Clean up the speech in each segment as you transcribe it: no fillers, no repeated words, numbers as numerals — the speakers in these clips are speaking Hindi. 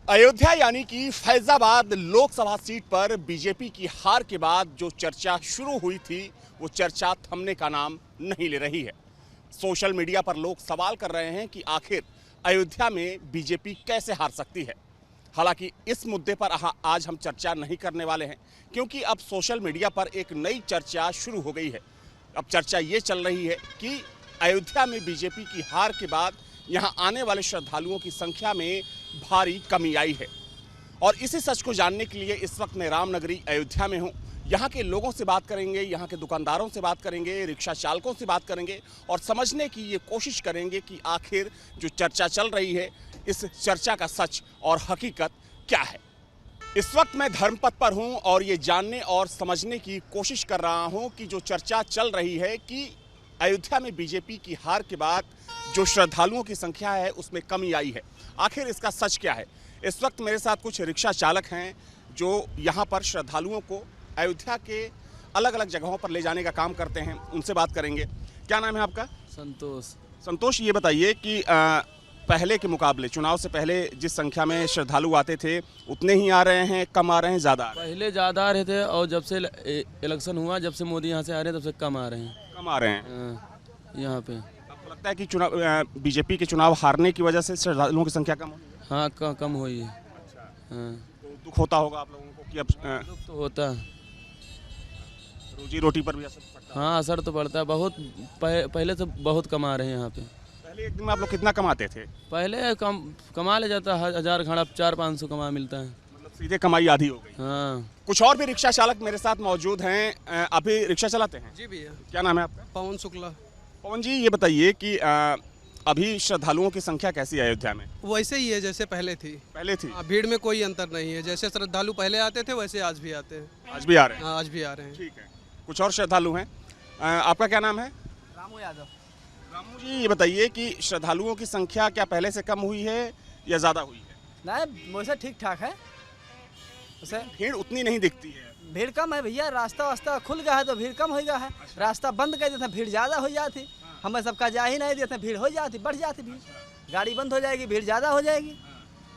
अयोध्या यानी कि फैजाबाद लोकसभा सीट पर बीजेपी की हार के बाद जो चर्चा शुरू हुई थी वो चर्चा थमने का नाम नहीं ले रही है। सोशल मीडिया पर लोग सवाल कर रहे हैं कि आखिर अयोध्या में बीजेपी कैसे हार सकती है। हालांकि इस मुद्दे पर आज हम चर्चा नहीं करने वाले हैं, क्योंकि अब सोशल मीडिया पर एक नई चर्चा शुरू हो गई है। अब चर्चा ये चल रही है कि अयोध्या में बीजेपी की हार के बाद यहाँ आने वाले श्रद्धालुओं की संख्या में भारी कमी आई है। और इसी सच को जानने के लिए इस वक्त मैं रामनगरी अयोध्या में हूँ। यहाँ के लोगों से बात करेंगे, यहाँ के दुकानदारों से बात करेंगे, रिक्शा चालकों से बात करेंगे और समझने की ये कोशिश करेंगे कि आखिर जो चर्चा चल रही है इस चर्चा का सच और हकीकत क्या है। इस वक्त मैं धर्मपथ पर हूँ और ये जानने और समझने की कोशिश कर रहा हूँ कि जो चर्चा चल रही है कि अयोध्या में बीजेपी की हार के बाद जो श्रद्धालुओं की संख्या है उसमें कमी आई है, आखिर इसका सच क्या है। इस वक्त मेरे साथ कुछ रिक्शा चालक हैं जो यहाँ पर श्रद्धालुओं को अयोध्या के अलग अलग जगहों पर ले जाने का काम करते हैं, उनसे बात करेंगे। क्या नाम है आपका? संतोष। संतोष, ये बताइए कि पहले के मुकाबले, चुनाव से पहले जिस संख्या में श्रद्धालु आते थे उतने ही आ रहे हैं, कम आ रहे हैं, ज़्यादा? पहले ज़्यादा आ रहे थे और जब से इलेक्शन हुआ, जब से मोदी यहाँ से आ रहे हैं तब से कम आ रहे हैं। कम आ रहे हैं यहाँ पे। आपको लगता है कि चुनाव बीजेपी के चुनाव हारने की वजह से श्रद्धालुओं की संख्या कम हुई? हाँ, कम हुई है। अच्छा। हाँ, तो दुख होता होगा आप लोगों को कि अब दुख तो होता है। रोजी रोटी पर भी असर पड़ता है? हाँ, असर तो पड़ता है बहुत। पहले से बहुत कमा रहे हैं यहाँ पे। पहले एक दिन में आप लोग कितना कमाते थे? पहले कमा ले जाता है 1000 घड़ा 400-500 कमा मिलता है। मतलब सीधे कमाई आधी हो गई। हाँ। कुछ और भी रिक्शा चालक मेरे साथ मौजूद हैं। अभी रिक्शा चलाते हैं? जी भैया। क्या नाम है आपका? पवन शुक्ला। पवन जी, ये बताइए कि अभी श्रद्धालुओं की संख्या कैसी है अयोध्या में? वैसे ही है जैसे पहले थी। पहले थी? भीड़ में कोई अंतर नहीं है, जैसे श्रद्धालु पहले आते थे वैसे आज भी आते हैं। आज भी आ रहे हैं? हाँ, आज भी आ रहे हैं। ठीक है। कुछ और श्रद्धालु हैं। आपका क्या नाम है? रामू यादव। रामू जी, ये बताइए कि श्रद्धालुओं की संख्या क्या पहले से कम हुई है या ज़्यादा हुई है? नहीं, वैसे ठीक ठाक है। वैसे भीड़ उतनी नहीं दिखती है। भीड़ कम है भैया, रास्ता वास्ता खुल गया है तो भीड़ कम हो गया है। रास्ता बंद कर देते भीड़ ज़्यादा हो जाती। हमें सबका जा ही नहीं देते, भीड़ हो जाती, बढ़ जाती भीड़। गाड़ी बंद हो जाएगी, भीड़ ज़्यादा हो जाएगी।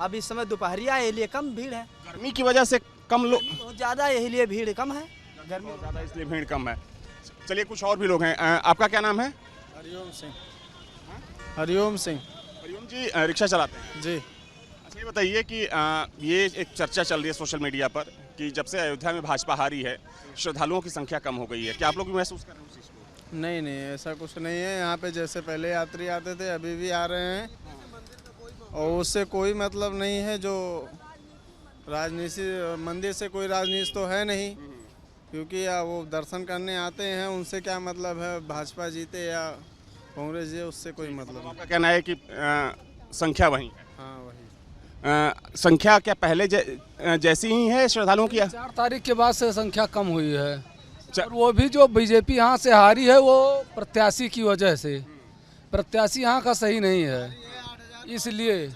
अब इस समय दोपहरिया है, इसलिए कम भीड़ है। गर्मी की वजह से कम लोग? बहुत ज़्यादा है, इसलिए भीड़ कम है। गर्मी ज़्यादा इसलिए भीड़ कम है। चलिए, कुछ और भी लोग हैं। आपका क्या नाम है? हरिओम सिंह। हरिओम सिंह। हरिओम जी, रिक्शा चलाते हैं? जी। अच्छा, ये बताइए कि ये एक चर्चा चल रही है सोशल मीडिया पर कि जब से अयोध्या में भाजपा हारी है श्रद्धालुओं की संख्या कम हो गई है। क्या आप लोग भी महसूस कर रहे हैं उस चीज़ को? नहीं, ऐसा कुछ नहीं है। यहाँ पे जैसे पहले यात्री आते थे अभी भी आ रहे हैं और उससे कोई मतलब नहीं है। जो राजनीति, मंदिर से कोई राजनीति तो है नहीं, क्योंकि वो दर्शन करने आते हैं। उनसे क्या मतलब है भाजपा जीते या कांग्रेस जीते, उससे कोई मतलब नहीं। आपका कहना है कि संख्या वही है? हाँ, वही। संख्या क्या पहले जैसी ही है श्रद्धालुओं की? 4 तारीख के बाद से संख्या कम हुई है। और वो भी जो बीजेपी यहाँ से हारी है वो प्रत्याशी की वजह से। प्रत्याशी यहाँ का सही नहीं है, इसलिए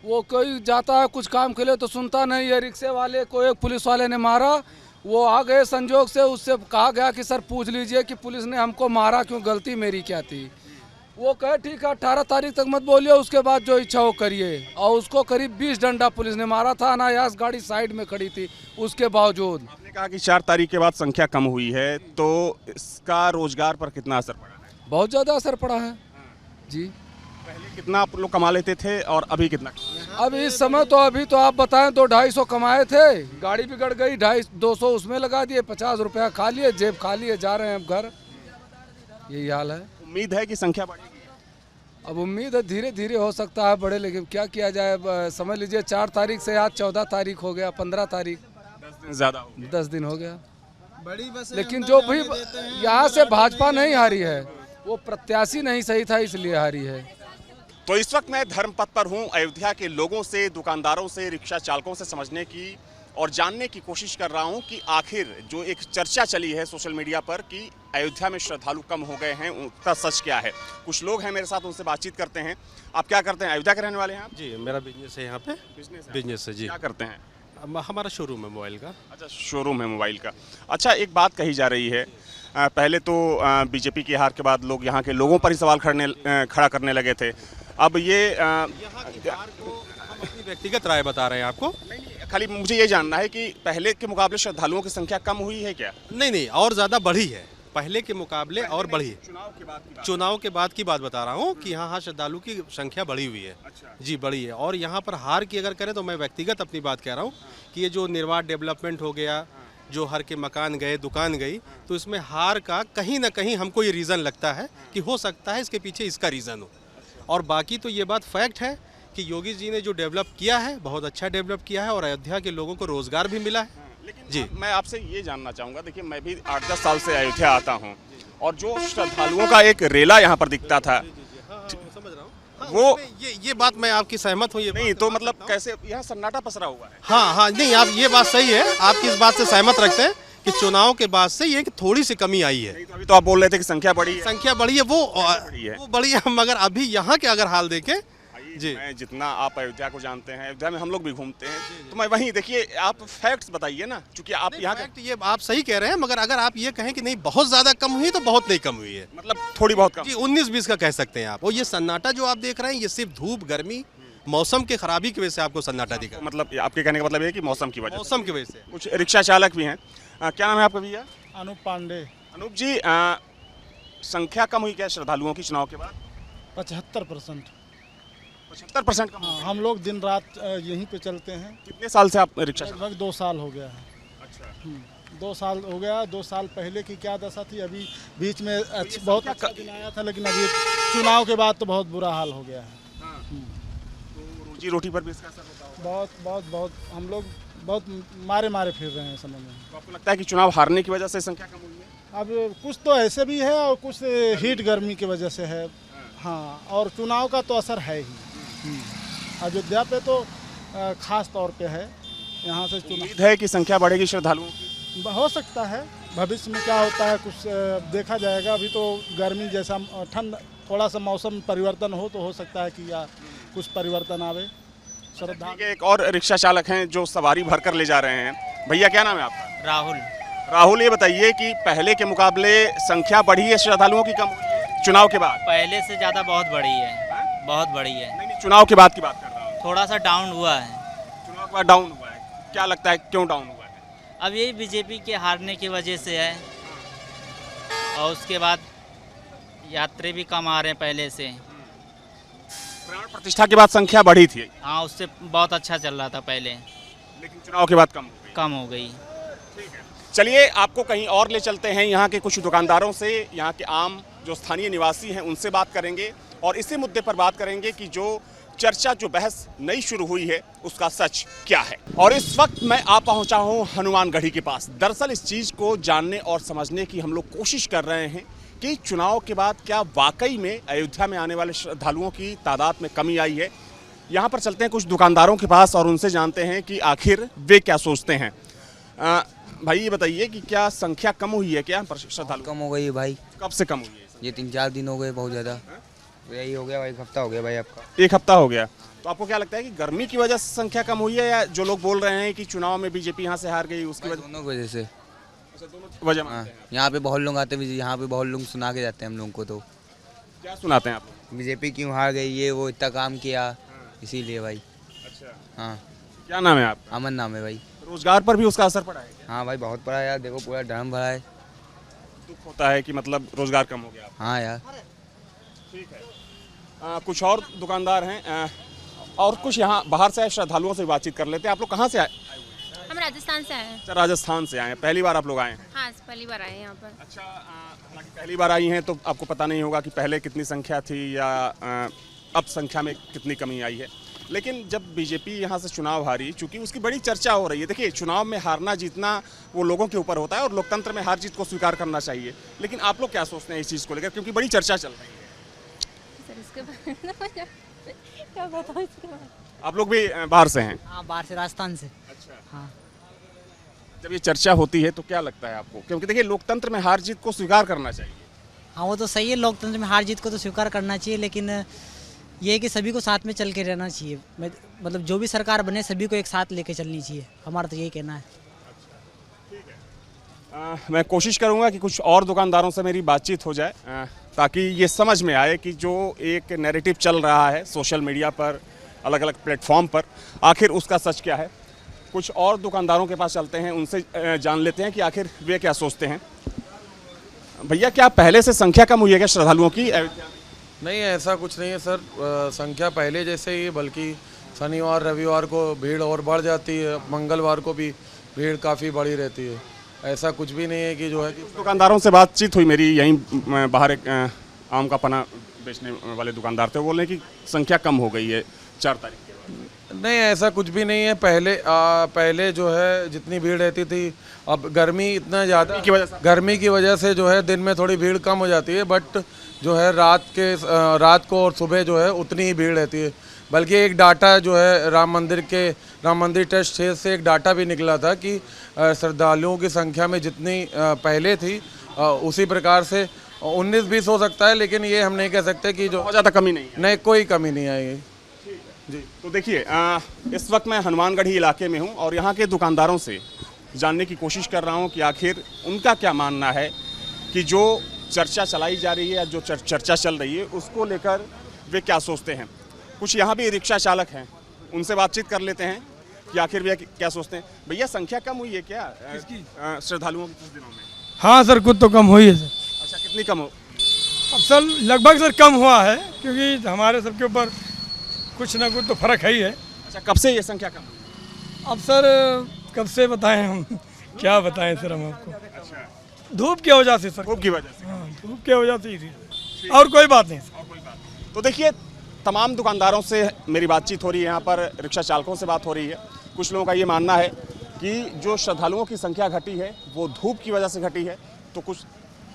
वो कोई जाता है कुछ काम के लिए तो सुनता नहीं है। रिक्शे वाले को एक पुलिस वाले ने मारा, वो आ गए संजोग से, उससे कहा गया कि सर पूछ लीजिए कि पुलिस ने हमको मारा क्यों, गलती मेरी क्या थी। वो कहे ठीक है 18 तारीख तक मत बोलिए, उसके बाद जो इच्छा हो करिए। और उसको करीब 20 डंडा पुलिस ने मारा था। अनायास गाड़ी साइड में खड़ी थी, उसके बावजूद। आपने कहा कि 4 तारीख के बाद संख्या कम हुई है, तो इसका रोजगार पर कितना असर पड़ा है? बहुत ज़्यादा असर पड़ा है जी। पहले कितना आप लोग कमा लेते थे और अभी कितना? अब इस समय तो अभी तो आप बताएं तो 250 कमाए थे, गाड़ी बिगड़ गई, 250 उसमें लगा दिए, 50 रुपया खा लिए, जेब खा लिए, जा रहे हैं अब घर। यही हाल है। उम्मीद है कि संख्या बढ़ेगी? अब उम्मीद है धीरे धीरे हो सकता है बढ़े, लेकिन क्या किया जाए। समझ लीजिए 4 तारीख से आज 14 तारीख हो गया, 15 तारीख, 10 दिन ज़्यादा हो गया। 10 दिन हो गया। बड़ी बस। लेकिन जो भी यहाँ से भाजपा नहीं हारी है, वो प्रत्याशी नहीं सही था, इसलिए हारी है। तो इस वक्त मैं धर्मपथ पर हूँ। अयोध्या के लोगों से, दुकानदारों से, रिक्शा चालकों से समझने की और जानने की कोशिश कर रहा हूँ कि आखिर जो एक चर्चा चली है सोशल मीडिया पर कि अयोध्या में श्रद्धालु कम हो गए हैं, उसका सच क्या है। कुछ लोग हैं मेरे साथ, उनसे बातचीत करते हैं। आप क्या करते हैं? अयोध्या के रहने वाले हैं आप? जी, मेरा बिजनेस है यहाँ पे। बिजनेस है जी। क्या करते हैं? हमारा शोरूम है मोबाइल का। अच्छा, शोरूम है मोबाइल का। अच्छा, एक बात कही जा रही है, पहले तो बीजेपी की हार के बाद लोग यहाँ के लोगों पर ही सवाल खड़ा करने लगे थे। अब ये यहाँ की हार को हम अपनी अपनी व्यक्तिगत राय बता रहे हैं आपको। नहीं, खाली मुझे ये जानना है कि पहले के मुकाबले श्रद्धालुओं की संख्या कम हुई है क्या? नहीं, और ज़्यादा बढ़ी है पहले के मुकाबले और बढ़ी है। चुनाव के बाद की बात बता रहा हूँ कि हाँ श्रद्धालु की संख्या बढ़ी हुई है। जी बढ़ी है। और यहाँ पर हार की अगर करें तो मैं व्यक्तिगत अपनी बात कह रहा हूँ कि ये जो निर्माण डेवलपमेंट हो गया, जो हर के मकान गए, दुकान गई, तो इसमें हार का कहीं ना कहीं हमको ये रीज़न लगता है कि हो सकता है इसके पीछे इसका रीज़न हो। और बाकी तो ये बात फैक्ट है कि योगी जी ने जो डेवलप किया है बहुत अच्छा डेवलप किया है और अयोध्या के लोगों को रोज़गार भी मिला है। लेकिन जी मैं आपसे ये जानना चाहूँगा, देखिए मैं भी 8-10 साल से अयोध्या आता हूँ और जो श्रद्धालुओं का एक रेला यहाँ पर दिखता था, समझ रहा हूँ वो ये बात मैं आपकी सहमत हूँ। ये नहीं तो मतलब कैसे यहाँ सन्नाटा पसरा हुआ है? हाँ नहीं, आप ये बात सही है, आपकी इस बात से सहमत रखते हैं कि चुनाव के बाद से ये थोड़ी सी कमी आई है। नहीं तो अभी तो आप बोल रहे थे कि संख्या बढ़ी है। संख्या बढ़ी है, वो बढ़ी है, मगर अभी यहाँ के अगर हाल देखें जी, मैं जितना आप अयोध्या को जानते हैं, अयोध्या में हम लोग भी घूमते हैं, तो मैं वहीं देखिए आप फैक्ट्स बताइए ना, क्योंकि आप यहाँ फैक्ट ये आप सही कह रहे हैं, मगर अगर आप ये कहें कि नहीं बहुत ज़्यादा कम हुई तो बहुत नहीं कम हुई है, मतलब थोड़ी बहुत कम जी 19-20 का कह सकते हैं आप। और ये सन्नाटा जो आप देख रहे हैं ये सिर्फ धूप, गर्मी, मौसम के खराबी की वजह से आपको सन्नाटा दिखा। मतलब आपके कहने का मतलब ये है कि मौसम की वजह से। मौसम की वजह से। कुछ रिक्शा चालक भी हैं। क्या नाम है आपका भैया? अनूप पांडे। अनूप जी, संख्या कम हुई क्या श्रद्धालुओं की चुनाव के बाद? 75%। 75% कम? हाँ, हम लोग दिन रात यहीं पे चलते हैं। कितने साल से आप रिक्शा चला? लगभग 2 साल हो गया है। अच्छा। 2 साल हो गया। 2 साल पहले की क्या दशा थी, अभी बीच में बहुत अच्छा दिन आया था, लेकिन अभी चुनाव के बाद तो बहुत बुरा हाल हो गया है। तो रोजी रोटी पर भी इसका असर होता होगा? बहुत हम लोग बहुत मारे फिर रहे हैं समय में। तो आपको लगता है कि चुनाव हारने की वजह से संख्या कम हुई है? अब कुछ तो ऐसे भी है और कुछ हीट गर्मी की वजह से है। हाँ, और चुनाव का तो असर है ही। अयोध्या पे तो खास तौर पे है। यहाँ से उम्मीद है कि संख्या बढ़ेगी श्रद्धालुओं की? हो सकता है, भविष्य में क्या होता है कुछ देखा जाएगा। अभी तो गर्मी जैसा ठंड, थोड़ा सा मौसम परिवर्तन हो तो हो सकता है कि या कुछ परिवर्तन आवे। श्रद्धा एक और रिक्शा चालक हैं जो सवारी भरकर ले जा रहे हैं। भैया क्या नाम है आपका? राहुल। राहुल, ये बताइए कि पहले के मुकाबले संख्या बढ़ी है श्रद्धालुओं की, कम हुई है चुनाव के बाद? पहले से ज़्यादा बहुत बड़ी है, बहुत बड़ी है। नहीं, चुनाव के बाद की बात कर रहा हूँ। थोड़ा सा डाउन हुआ है। चुनाव के बाद डाउन हुआ है, क्या लगता है क्यों डाउन हुआ है? अब यही बीजेपी के हारने की वजह से है, और उसके बाद यात्री भी कम आ रहे हैं पहले से। प्राण प्रतिष्ठा के बाद संख्या बढ़ी थी। हाँ, उससे बहुत अच्छा चल रहा था पहले, लेकिन चुनाव के बाद कम हो गई। चलिए आपको कहीं और ले चलते हैं, यहाँ के कुछ दुकानदारों से, यहाँ के आम जो स्थानीय निवासी हैं उनसे बात करेंगे और इसी मुद्दे पर बात करेंगे कि जो चर्चा, जो बहस नई शुरू हुई है उसका सच क्या है। और इस वक्त मैं आ पहुँचा हूँ हनुमानगढ़ी के पास। दरअसल इस चीज़ को जानने और समझने की हम लोग कोशिश कर रहे हैं कि चुनाव के बाद क्या वाकई में अयोध्या में आने वाले श्रद्धालुओं की तादाद में कमी आई है। यहाँ पर चलते हैं कुछ दुकानदारों के पास और उनसे जानते हैं कि आखिर वे क्या सोचते हैं। भाई ये बताइए कि क्या संख्या कम हुई है क्या श्रद्धालु? कम हो गई है भाई। कब से कम हुई है? ये 3-4 दिन हो गए, बहुत ज़्यादा। यही हो गया भाई, 1 हफ्ता हो गया भाई आपका। 1 हफ्ता हो गया। तो आपको क्या लगता है कि गर्मी की वजह से संख्या कम हुई है, या जो लोग बोल रहे हैं कि चुनाव में बीजेपी यहाँ से हार गई उसकी वजह? दोनों वजह से। दोनों वजह हाँ, यहाँ पे बहुत लोग आते हैं, यहाँ पे बहुत लोग सुना के जाते हैं हम लोगों को। तो क्या सुनाते हैं आप? बीजेपी क्यों हार गई, ये वो इतना काम किया, इसीलिए भाई। अच्छा, हाँ। क्या नाम है आपका? अमन नाम है भाई। रोजगार पर भी उसका असर पड़ा है? हाँ भाई, बहुत पड़ा यार, देखो पूरा ड्रम भरा है। दुख होता है कि मतलब रोजगार कम हो गया। हाँ यार। ठीक है। कुछ और दुकानदार हैं और कुछ यहाँ बाहर से आए श्रद्धालुओं से बातचीत कर लेते हैं। आप लोग कहाँ से आए? हम राजस्थान से आए हैं। अच्छा, राजस्थान से आए हैं। पहली बार आप लोग आए हैं? हाँ, पहली बार आए हैं यहाँ पर। अच्छा, हालांकि पहली बार आई हैं तो आपको पता नहीं होगा कि पहले कितनी संख्या थी या अब संख्या में कितनी कमी आई है। लेकिन जब बीजेपी यहाँ से चुनाव हारी, चूँकि उसकी बड़ी चर्चा हो रही है। देखिए, चुनाव में हारना जीतना वो लोगों के ऊपर होता है और लोकतंत्र में हार जीत को स्वीकार करना चाहिए। लेकिन आप लोग क्या सोचते हैं इस चीज़ को लेकर, क्योंकि बड़ी चर्चा चल रही है? सर, इसके बारे में क्या बताऊँ इसके बारे में? आप लोग भी बाहर से हैं? हाँ, बाहर से, राजस्थान से। अच्छा। हाँ। जब ये चर्चा होती है तो क्या लगता है आपको? क्योंकि देखिए, लोकतंत्र में हार जीत को स्वीकार करना चाहिए। हाँ, वो तो सही है, लोकतंत्र में हार जीत को तो स्वीकार करना चाहिए, लेकिन ये है कि सभी को साथ में चल के रहना चाहिए। मतलब जो भी सरकार बने सभी को एक साथ लेके चलनी चाहिए, हमारा तो यही कहना है। मैं कोशिश करूंगा कि कुछ और दुकानदारों से मेरी बातचीत हो जाए ताकि ये समझ में आए कि जो एक नैरेटिव चल रहा है सोशल मीडिया पर अलग अलग प्लेटफॉर्म पर। आखिर उसका सच क्या है, कुछ और दुकानदारों के पास चलते हैं, उनसे जान लेते हैं कि आखिर वे क्या सोचते हैं। भैया, क्या पहले से संख्या कम हुई है क्या श्रद्धालुओं की? नहीं, ऐसा कुछ नहीं है सर, संख्या पहले जैसे ही, बल्कि शनिवार रविवार को भीड़ और बढ़ जाती है, मंगलवार को भी भीड़ काफ़ी बड़ी रहती है। ऐसा कुछ भी नहीं है कि जो है कि दुकानदारों से बातचीत हुई मेरी, यहीं बाहर एक आम का पना बेचने वाले दुकानदार थे, बोल रहे हैं कि संख्या कम हो गई है 4 तारीख के बाद। नहीं, ऐसा कुछ भी नहीं है। पहले जो है जितनी भीड़ रहती थी, अब गर्मी इतना ज़्यादा गर्मी की वजह से जो है दिन में थोड़ी भीड़ कम हो जाती है, बट जो है रात को और सुबह जो है उतनी ही भीड़ रहती है। बल्कि एक डाटा जो है राम मंदिर ट्रस्ट से एक डाटा भी निकला था कि श्रद्धालुओं की संख्या में जितनी पहले थी उसी प्रकार से 19-20 हो सकता है, लेकिन ये हम नहीं कह सकते कि जो बहुत ज़्यादा कमी नहीं, कोई कमी नहीं आएगी जी। तो देखिए, इस वक्त मैं हनुमानगढ़ी इलाके में हूँ और यहाँ के दुकानदारों से जानने की कोशिश कर रहा हूँ कि आखिर उनका क्या मानना है कि जो चर्चा चलाई जा रही है या जो चर्चा चल रही है उसको लेकर वे क्या सोचते हैं। कुछ यहाँ भी रिक्शा चालक हैं, उनसे बातचीत कर लेते हैं कि आखिर वे क्या सोचते हैं। भैया, संख्या कम हुई है क्या श्रद्धालुओं की कुछ दिनों में? हाँ सर, कुछ तो कम हुई है सर। अच्छा, कितनी कम हो? अब सर लगभग सर कम हुआ है, क्योंकि हमारे सबके ऊपर कुछ ना कुछ तो फर्क है ही है। अच्छा, कब से ये संख्या कम हुई? अब सर कब से बताएं हम, क्या बताएं सर हम आपको। अच्छा, धूप की वजह से सर। धूप की वजह से? हाँ, धूप की वजह से ही थी, और कोई बात नहीं सर। तो देखिए, तमाम दुकानदारों से मेरी बातचीत हो रही है, यहाँ पर रिक्शा चालकों से बात हो रही है। कुछ लोगों का ये मानना है कि जो श्रद्धालुओं की संख्या घटी है वो धूप की वजह से घटी है। तो कुछ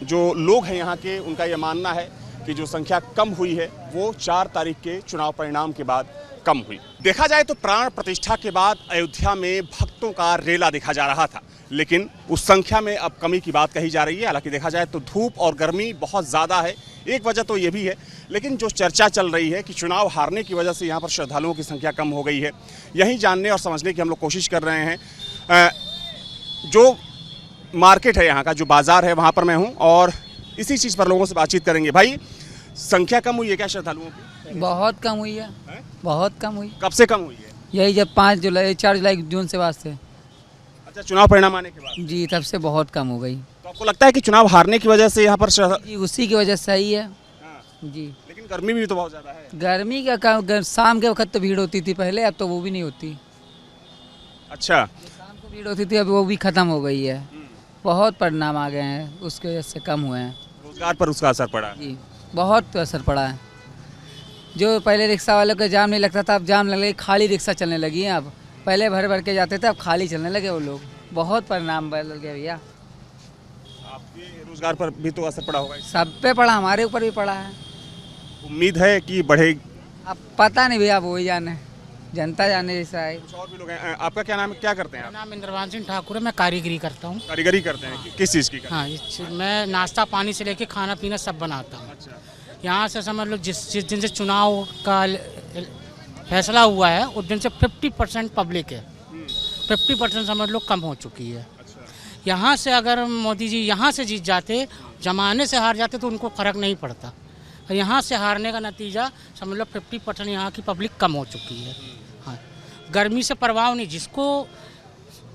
जो लोग हैं यहाँ के, उनका ये मानना है कि जो संख्या कम हुई है वो 4 तारीख के चुनाव परिणाम के बाद कम हुई। देखा जाए तो प्राण प्रतिष्ठा के बाद अयोध्या में भक्तों का रेला देखा जा रहा था, लेकिन उस संख्या में अब कमी की बात कही जा रही है। हालांकि देखा जाए तो धूप और गर्मी बहुत ज़्यादा है, एक वजह तो ये भी है, लेकिन जो चर्चा चल रही है कि चुनाव हारने की वजह से यहाँ पर श्रद्धालुओं की संख्या कम हो गई है, यही जानने और समझने की हम लोग कोशिश कर रहे हैं। जो मार्केट है, यहाँ का जो बाज़ार है, वहाँ पर मैं हूँ और इसी चीज़ पर लोगों से बातचीत करेंगे। भाई, संख्या कम हुई है क्या श्रद्धालुओं की? बहुत कम हुई है, बहुत कम हुई। कब से कम हुई है? यही जब 4 जुलाई जून से बाद से। अच्छा, चुनाव परिणाम आने के बाद? जी, तब से बहुत कम हो गई। तो आपको लगता है कि चुनाव हारने की वजह से यहाँ पर जी, उसी की वजह से ही है। जी, लेकिन गर्मी भी तो बहुत ज़्यादा है। गर्मी का शाम के वक्त तो भीड़ होती थी पहले, अब तो वो भी नहीं होती। अच्छा, शाम को भीड़ होती थी, अब वो भी ख़त्म हो गई है। बहुत परिणाम आ गए हैं, उसकी वजह से कम हुए हैं। रोजगार पर उसका असर पड़ा है? जी, बहुत असर पड़ा है। जो पहले रिक्शा वालों का जाम नहीं लगता था, अब जाम लगने लगी, खाली रिक्शा चलने लगी है। अब पहले भर भर के जाते थे, अब खाली चलने लगे वो लोग। बहुत परिणाम बदल गया भैया। आपके रोजगार पर भी तो असर पड़ा होगा? सब पे पड़ा, हमारे ऊपर भी पड़ा है। उम्मीद है कि बढ़ेगी? अब पता नहीं भैया, वो ही जाने, जनता जाने जैसा है। कुछ और भी लोग हैं। आपका क्या नाम है, क्या करते हैं आप? नाम इंद्रवान सिंह ठाकुर है, मैं कारीगरी करता हूँ। कारीगरी करते हैं? किस चीज़ की? हाँ, मैं नाश्ता पानी से लेके खाना पीना सब बनाता हूँ। अच्छा। यहाँ से समझ लो जिस दिन से चुनाव का फैसला हुआ है उस दिन से 50% पब्लिक है, 50% समझ लो कम हो चुकी है। यहाँ से अगर मोदी जी यहाँ से जीत जाते, जमाने से हार जाते तो उनको फ़र्क नहीं पड़ता। यहाँ से हारने का नतीजा समझ लो 50% यहाँ की पब्लिक कम हो चुकी है। हाँ, गर्मी से प्रभाव नहीं, जिसको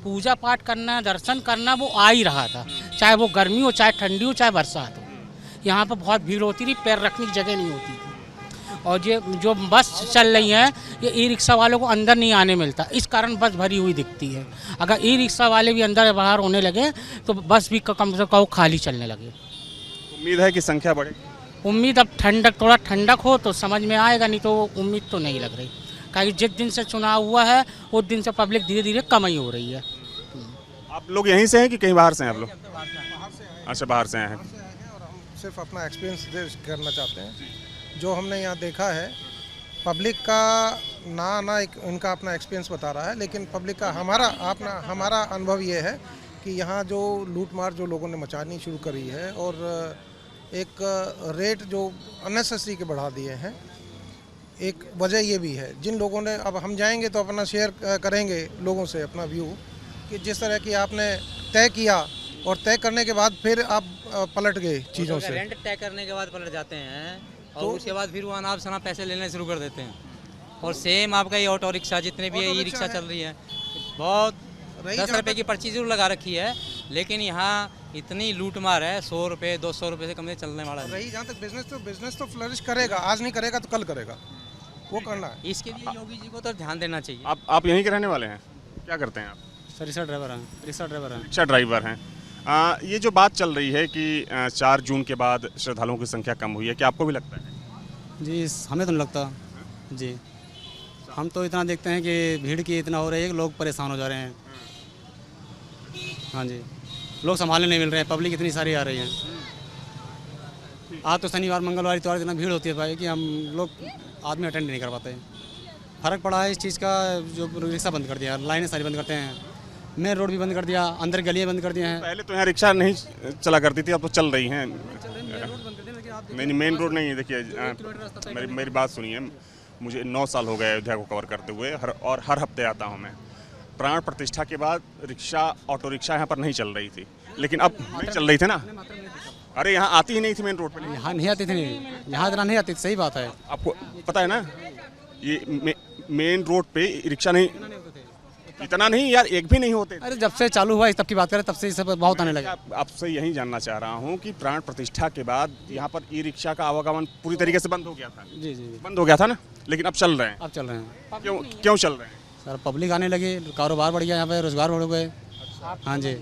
पूजा पाठ करना, दर्शन करना, वो आ ही रहा था, चाहे वो गर्मी हो, चाहे ठंडी हो, चाहे बरसात हो। यहाँ पर बहुत भीड़ होती थी, पैर रखने की जगह नहीं होती थी। और ये जो बस चल रही हैं, ये ई रिक्शा वालों को अंदर नहीं आने मिलता, इस कारण बस भरी हुई दिखती है। अगर ई रिक्शा वाले भी अंदर बाहर होने लगे तो बस भी कम से कम खाली चलने लगे। उम्मीद है कि संख्या बढ़ेगी? उम्मीद अब थोड़ा ठंडक हो तो समझ में आएगा, नहीं तो उम्मीद तो नहीं लग रही। क्योंकि जिस दिन से चुनाव हुआ है उस दिन से पब्लिक धीरे धीरे कम ही हो रही है। आप लोग यहीं से हैं कि कहीं बाहर से हैं आप लोग? अच्छा, बाहर से हैं। सिर्फ अपना एक्सपीरियंस करना चाहते हैं। जो हमने यहाँ देखा है, पब्लिक का ना इनका अपना एक्सपीरियंस बता रहा है, लेकिन पब्लिक का हमारा अनुभव ये है कि यहाँ जो लूट मार जो लोगों ने मचानी शुरू करी है और एक रेट जो अननेसेसरी के बढ़ा दिए हैं, एक वजह ये भी है। जिन लोगों ने, अब हम जाएंगे तो अपना शेयर करेंगे लोगों से अपना व्यू, कि जिस तरह की आपने तय किया और तय करने के बाद फिर आप पलट गए चीज़ों से। रेंट तय करने के बाद पलट जाते हैं और तो उसके बाद फिर वो अनाप शनाप पैसे लेने शुरू कर देते हैं। और सेम आपका ये ऑटो रिक्शा जितने भी ई रिक्शा चल रही है, बहुत 10 रुपये की पर्ची जरूर लगा रखी है, लेकिन यहाँ इतनी लूट मार है, 100 रुपये 200 रुपये से कम नहीं चलने वाला है। रही जहाँ तक बिजनेस तो फ्लरिश करेगा, आज नहीं करेगा तो कल करेगा, वो करना है। इसके लिए योगी जी को तो ध्यान देना चाहिए। आप यहीं के रहने वाले हैं, क्या करते हैं आप? सर रिक्शा ड्राइवर हैं। रिक्शा ड्राइवर हैं। ये जो बात चल रही है कि 4 जून के बाद श्रद्धालुओं की संख्या कम हुई है, क्या आपको भी लगता है? जी हमें तो नहीं लगता जी, हम तो इतना देखते हैं कि भीड़ की इतना हो रही है कि लोग परेशान हो जा रहे हैं। हाँ जी, लोग संभालने नहीं मिल रहे हैं, पब्लिक इतनी सारी आ रही है। आज तो शनिवार मंगलवार इतवार इतना भीड़ होती है भाई कि हम लोग आदमी अटेंड नहीं कर पाते। फ़र्क पड़ा है इस चीज़ का, जो रिक्शा बंद कर दिया, लाइनें सारी बंद करते हैं, मेन रोड भी बंद कर दिया, अंदर गलियाँ बंद कर दिए हैं। पहले तो यहाँ रिक्शा नहीं चला करती थी, अब तो चल रही हैं। नहीं, मेन रोड नहीं है। देखिए मेरी बात सुनिए, मुझे 9 साल हो गए अयोध्या को कवर करते हुए, हर हफ्ते आता हूँ मैं। प्राण प्रतिष्ठा के बाद रिक्शा, ऑटो रिक्शा यहाँ पर नहीं चल रही थी, लेकिन अब नहीं चल रही थी ना। अरे यहाँ आती ही नहीं थी मेन रोड पे। यहाँ नहीं आती थी, यहाँ इतना नहीं आती, सही बात है। आपको पता है ना, ये मेन रोड पे रिक्शा नहीं, इतना नहीं यार, एक भी नहीं होते। अरे जब से चालू हुआ इस तब की बात करें, तब से सब बहुत आने लगा। आपसे यही जानना चाह रहा हूँ कि प्राण प्रतिष्ठा के बाद यहाँ पर ई रिक्शा का आवागमन पूरी तरीके से बंद हो गया था। जी, बंद हो गया था ना, लेकिन अब चल रहे हैं। अब चल रहे हैं। क्यों चल रहे हैं? सर पब्लिक आने लगी, कारोबार बढ़ गया, यहाँ पे रोजगार बढ़ गए। हाँ जी,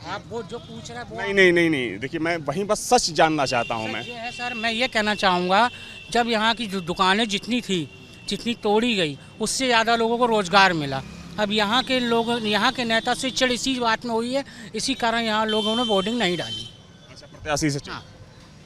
आप वो जो पूछ रहे हैं वो नहीं, देखिए मैं वहीं बस सच जानना चाहता हूँ। मैं ये है सर, मैं ये कहना चाहूँगा, जब यहाँ की जो दुकानें जितनी तोड़ी गई, उससे ज़्यादा लोगों को रोजगार मिला। अब यहाँ के लोग, यहाँ के नेता से चिढ़ इसी बात में हुई है, इसी कारण यहाँ लोगों ने वोटिंग नहीं डाली। अच्छा, प्रत्याशी से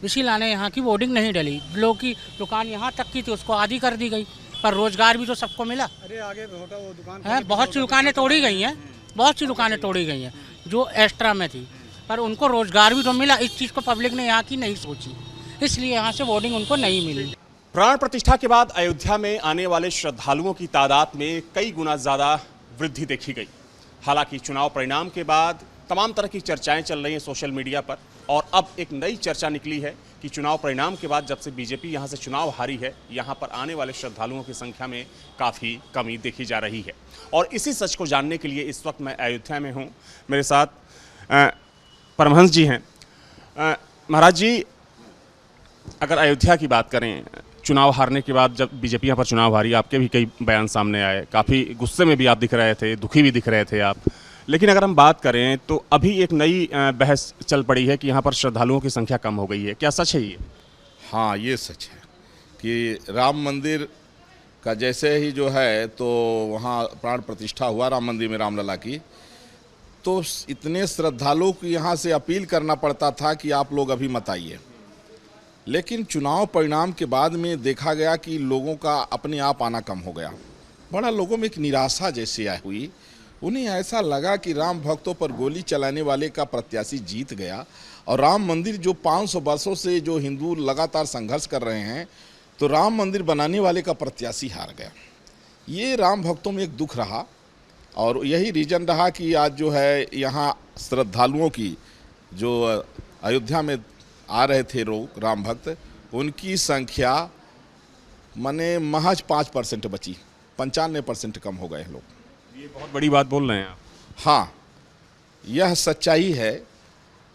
इसी लाने यहाँ की वोटिंग नहीं डाली। लोग की दुकान यहाँ तक की थी, उसको आधी कर दी गई, पर रोजगार भी तो सबको मिला। अरे आगे वो दुकान है, बहुत सी दुकानें तोड़ी गई हैं, बहुत सी दुकानें तोड़ी गई हैं जो एक्स्ट्रा में थी, पर उनको रोजगार भी तो मिला। इस चीज़ को पब्लिक ने यहाँ की नहीं सोची, इसलिए यहाँ से वोटिंग उनको नहीं मिली। प्राण प्रतिष्ठा के बाद अयोध्या में आने वाले श्रद्धालुओं की तादाद में कई गुना ज़्यादा वृद्धि देखी गई। हालांकि चुनाव परिणाम के बाद तमाम तरह की चर्चाएं चल रही हैं सोशल मीडिया पर, और अब एक नई चर्चा निकली है कि चुनाव परिणाम के बाद जब से बीजेपी यहां से चुनाव हारी है, यहां पर आने वाले श्रद्धालुओं की संख्या में काफ़ी कमी देखी जा रही है। और इसी सच को जानने के लिए इस वक्त मैं अयोध्या में हूं। मेरे साथ परमहंस जी हैं। महाराज जी, अगर अयोध्या की बात करें, चुनाव हारने के बाद जब बीजेपी यहाँ पर चुनाव हारी, आपके भी कई बयान सामने आए, काफ़ी गुस्से में भी आप दिख रहे थे, दुखी भी दिख रहे थे आप। लेकिन अगर हम बात करें तो अभी एक नई बहस चल पड़ी है कि यहाँ पर श्रद्धालुओं की संख्या कम हो गई है। क्या सच है ये? हाँ, ये सच है कि राम मंदिर का जैसे ही जो है तो वहाँ प्राण प्रतिष्ठा हुआ राम मंदिर में रामलला की, तो इतने श्रद्धालुओं को यहाँ से अपील करना पड़ता था कि आप लोग अभी मत आइए। लेकिन चुनाव परिणाम के बाद में देखा गया कि लोगों का अपने आप आना कम हो गया। बड़ा लोगों में एक निराशा जैसी आई हुई। उन्हें ऐसा लगा कि राम भक्तों पर गोली चलाने वाले का प्रत्याशी जीत गया, और राम मंदिर जो 500 वर्षों से जो हिंदू लगातार संघर्ष कर रहे हैं, तो राम मंदिर बनाने वाले का प्रत्याशी हार गया। ये राम भक्तों में एक दुख रहा, और यही रीज़न रहा कि आज जो है यहाँ श्रद्धालुओं की जो अयोध्या में आ रहे थे लोग राम भक्त, उनकी संख्या माने महज 5% बची, 95% कम हो गए लोग। ये बहुत बड़ी बात बोल रहे हैं आप। हाँ, यह सच्चाई है।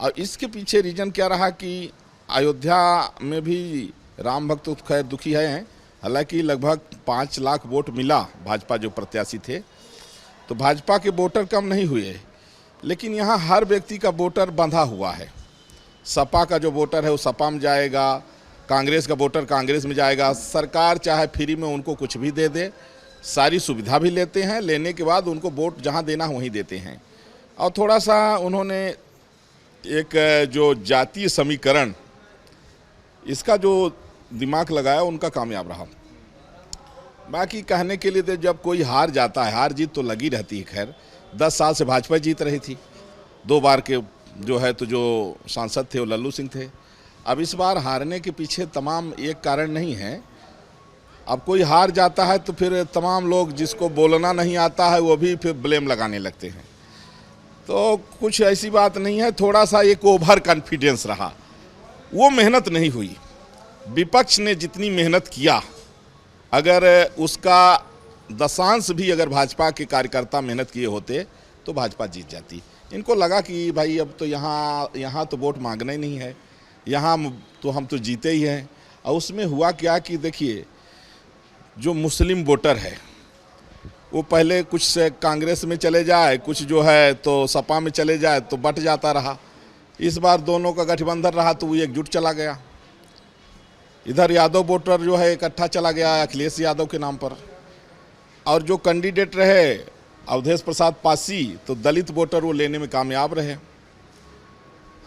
और इसके पीछे रीज़न क्या रहा कि अयोध्या में भी राम भक्त तो खैर दुखी हैं। हालांकि लगभग 5 लाख वोट मिला भाजपा जो प्रत्याशी थे, तो भाजपा के वोटर कम नहीं हुए, लेकिन यहाँ हर व्यक्ति का वोटर बंधा हुआ है। सपा का जो वोटर है वो सपा में जाएगा, कांग्रेस का वोटर कांग्रेस में जाएगा। सरकार चाहे फ्री में उनको कुछ भी दे दे, सारी सुविधा भी लेते हैं, लेने के बाद उनको वोट जहां देना वहीं देते हैं। और थोड़ा सा उन्होंने एक जो जातीय समीकरण, इसका जो दिमाग लगाया, उनका कामयाब रहा। बाकी कहने के लिए तो जब कोई हार जाता है, हार जीत तो लगी रहती है। खैर 10 साल से भाजपा जीत रही थी, 2 बार के जो है तो जो सांसद थे वो लल्लू सिंह थे। अब इस बार हारने के पीछे तमाम एक कारण नहीं है। अब कोई हार जाता है तो फिर तमाम लोग जिसको बोलना नहीं आता है वो भी फिर ब्लेम लगाने लगते हैं। तो कुछ ऐसी बात नहीं है, थोड़ा सा एक ओवर कॉन्फिडेंस रहा, वो मेहनत नहीं हुई। विपक्ष ने जितनी मेहनत किया अगर उसका दशांश भी अगर भाजपा के कार्यकर्ता मेहनत किए होते तो भाजपा जीत जाती। इनको लगा कि भाई अब तो यहाँ तो वोट मांगना ही नहीं है, यहाँ तो हम तो जीते ही हैं। और उसमें हुआ क्या कि देखिए, जो मुस्लिम वोटर है वो पहले कुछ कांग्रेस में चले जाए, कुछ जो है तो सपा में चले जाए, तो बट जाता रहा। इस बार दोनों का गठबंधन रहा तो वो एकजुट चला गया। इधर यादव वोटर जो है इकट्ठा चला गया अखिलेश यादव के नाम पर, और जो कैंडिडेट रहे अवधेश प्रसाद पासी, तो दलित वोटर वो लेने में कामयाब रहे।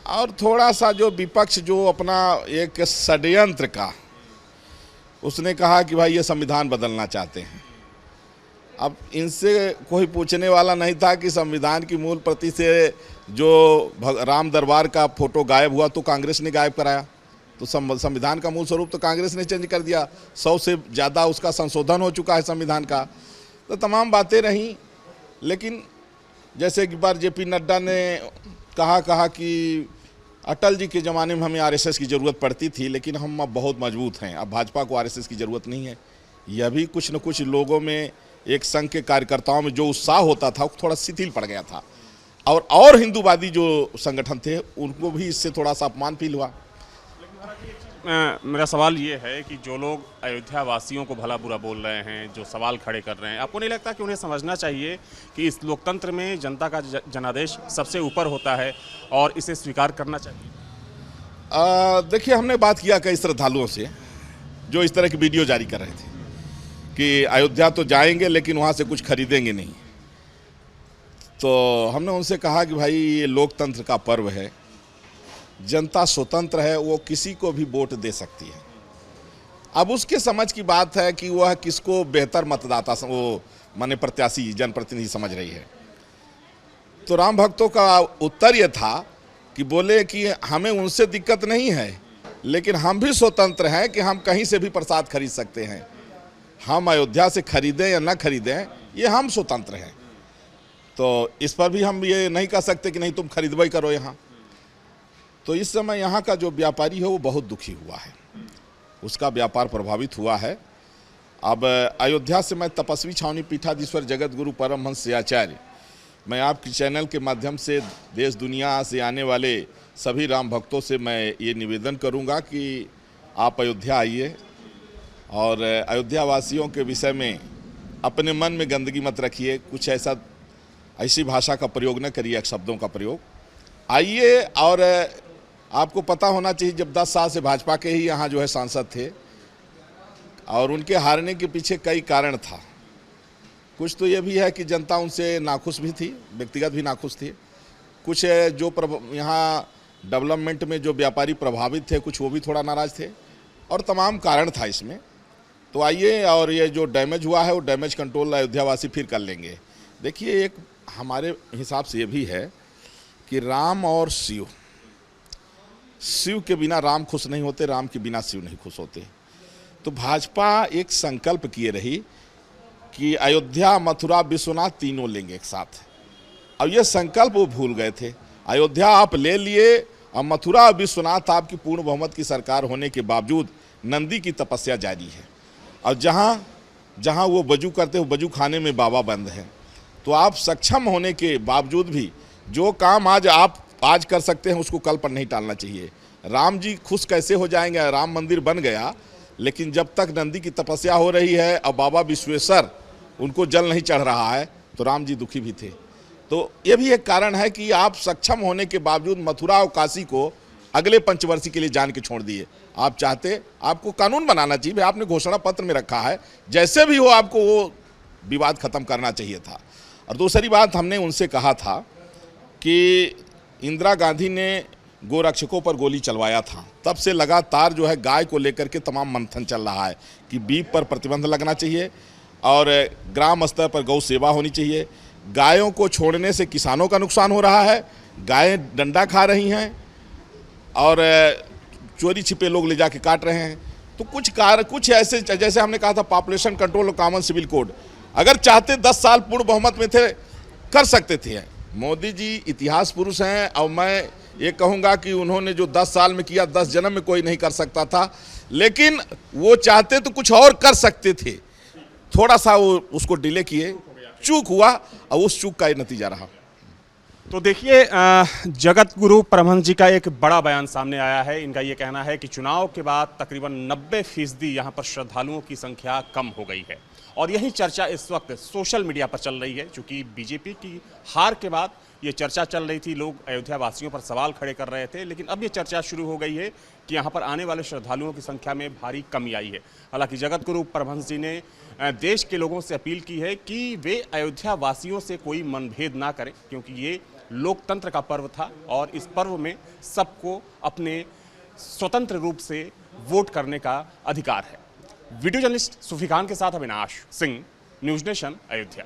और थोड़ा सा जो विपक्ष जो अपना एक षड्यंत्र का, उसने कहा कि भाई ये संविधान बदलना चाहते हैं। अब इनसे कोई पूछने वाला नहीं था कि संविधान की मूल प्रति से जो राम दरबार का फोटो गायब हुआ तो कांग्रेस ने गायब कराया, तो संविधान का मूल स्वरूप तो कांग्रेस ने चेंज कर दिया। 100 से ज़्यादा उसका संशोधन हो चुका है संविधान का। तो तमाम बातें रहीं, लेकिन जैसे एक बार जेपी नड्डा ने कहा कि अटल जी के ज़माने में हमें आरएसएस की ज़रूरत पड़ती थी, लेकिन हम अब बहुत मजबूत हैं, अब भाजपा को आरएसएस की ज़रूरत नहीं है। यह भी कुछ न कुछ लोगों में, एक संघ के कार्यकर्ताओं में जो उत्साह होता था वो थोड़ा शिथिल पड़ गया था, और हिंदूवादी जो संगठन थे उनको भी इससे थोड़ा सा अपमान फील हुआ। मेरा सवाल ये है कि जो लोग अयोध्या वासियों को भला बुरा बोल रहे हैं, जो सवाल खड़े कर रहे हैं, आपको नहीं लगता कि उन्हें समझना चाहिए कि इस लोकतंत्र में जनता का जनादेश सबसे ऊपर होता है और इसे स्वीकार करना चाहिए? देखिए, हमने बात किया कई श्रद्धालुओं से जो इस तरह की वीडियो जारी कर रहे थे कि अयोध्या तो जाएंगे लेकिन वहाँ से कुछ खरीदेंगे नहीं। तो हमने उनसे कहा कि भाई ये लोकतंत्र का पर्व है, जनता स्वतंत्र है, वो किसी को भी वोट दे सकती है। अब उसके समझ की बात है कि वह किसको बेहतर मतदाता वो माने प्रत्याशी जनप्रतिनिधि समझ रही है। तो राम भक्तों का उत्तर ये था कि बोले कि हमें उनसे दिक्कत नहीं है, लेकिन हम भी स्वतंत्र हैं कि हम कहीं से भी प्रसाद खरीद सकते हैं। हम अयोध्या से खरीदें या न खरीदें, ये हम स्वतंत्र हैं। तो इस पर भी हम ये नहीं कह सकते कि नहीं तुम खरीदवाई करो यहाँ। तो इस समय यहाँ का जो व्यापारी है वो बहुत दुखी हुआ है, उसका व्यापार प्रभावित हुआ है। अब अयोध्या से मैं तपस्वी छावनी पीठाधीश्वर जगत गुरु परमहंस आचार्य, मैं आपके चैनल के माध्यम से देश दुनिया से आने वाले सभी राम भक्तों से मैं ये निवेदन करूँगा कि आप अयोध्या आइए और अयोध्या वासियों के विषय में अपने मन में गंदगी मत रखिए, कुछ ऐसी भाषा का प्रयोग न करिए, शब्दों का प्रयोग। आइए, और आपको पता होना चाहिए जब 10 साल से भाजपा के ही यहाँ जो है सांसद थे और उनके हारने के पीछे कई कारण था। कुछ तो ये भी है कि जनता उनसे नाखुश भी थी, व्यक्तिगत भी नाखुश थी। कुछ जो यहाँ डेवलपमेंट में जो व्यापारी प्रभावित थे, कुछ वो भी थोड़ा नाराज थे, और तमाम कारण था इसमें। तो आइए, और ये जो डैमेज हुआ है वो डैमेज कंट्रोल अयोध्यावासी फिर कर लेंगे। देखिए, एक हमारे हिसाब से ये भी है कि राम और शिव के बिना राम खुश नहीं होते, राम के बिना शिव नहीं खुश होते। तो भाजपा एक संकल्प किए रही कि अयोध्या, मथुरा, विश्वनाथ तीनों लेंगे एक साथ। अब ये संकल्प वो भूल गए थे। अयोध्या आप ले लिए और मथुरा और विश्वनाथ आपकी पूर्ण बहुमत की सरकार होने के बावजूद नंदी की तपस्या जारी है, और जहाँ वो वजू करते हो वजू खाने में बाबा बंद है। तो आप सक्षम होने के बावजूद भी जो काम आप आज कर सकते हैं उसको कल पर नहीं टालना चाहिए। राम जी खुश कैसे हो जाएंगे? राम मंदिर बन गया, लेकिन जब तक नंदी की तपस्या हो रही है और बाबा विश्वेश्वर उनको जल नहीं चढ़ रहा है तो राम जी दुखी भी थे। तो ये भी एक कारण है कि आप सक्षम होने के बावजूद मथुरा और काशी को अगले पंचवर्षीय के लिए जान के छोड़ दिए। आप चाहते, आपको कानून बनाना चाहिए, आपने घोषणा पत्र में रखा है, जैसे भी हो आपको वो विवाद खत्म करना चाहिए था। और दूसरी बात, हमने उनसे कहा था कि इंदिरा गांधी ने गोरक्षकों पर गोली चलवाया था, तब से लगातार जो है गाय को लेकर के तमाम मंथन चल रहा है कि बीफ पर प्रतिबंध लगना चाहिए और ग्राम स्तर पर गौ सेवा होनी चाहिए। गायों को छोड़ने से किसानों का नुकसान हो रहा है, गायें डंडा खा रही हैं और चोरी छिपे लोग ले जाके काट रहे हैं। तो कुछ ऐसे, जैसे हमने कहा था पॉपुलेशन कंट्रोल और कॉमन सिविल कोड, अगर चाहते 10 साल पूर्ण बहुमत में थे कर सकते थे। मोदी जी इतिहास पुरुष हैं और मैं ये कहूँगा कि उन्होंने जो 10 साल में किया 10 जन्म में कोई नहीं कर सकता था। लेकिन वो चाहते तो कुछ और कर सकते थे, थोड़ा सा वो उसको डिले किए, चूक हुआ और उस चूक का ये नतीजा रहा। तो देखिए जगत गुरु परमहंस जी का एक बड़ा बयान सामने आया है। इनका ये कहना है कि चुनाव के बाद तकरीबन 90% यहाँ पर श्रद्धालुओं की संख्या कम हो गई है और यही चर्चा इस वक्त सोशल मीडिया पर चल रही है। क्योंकि बीजेपी की हार के बाद ये चर्चा चल रही थी, लोग अयोध्या वासियों पर सवाल खड़े कर रहे थे, लेकिन अब ये चर्चा शुरू हो गई है कि यहाँ पर आने वाले श्रद्धालुओं की संख्या में भारी कमी आई है। हालांकि जगत गुरु परमहंस जी ने देश के लोगों से अपील की है कि वे अयोध्या वासियों से कोई मनभेद ना करें, क्योंकि ये लोकतंत्र का पर्व था और इस पर्व में सबको अपने स्वतंत्र रूप से वोट करने का अधिकार है। वीडियो जर्नलिस्ट सूफी खान के साथ अविनाश सिंह, न्यूज़ नेशन, अयोध्या।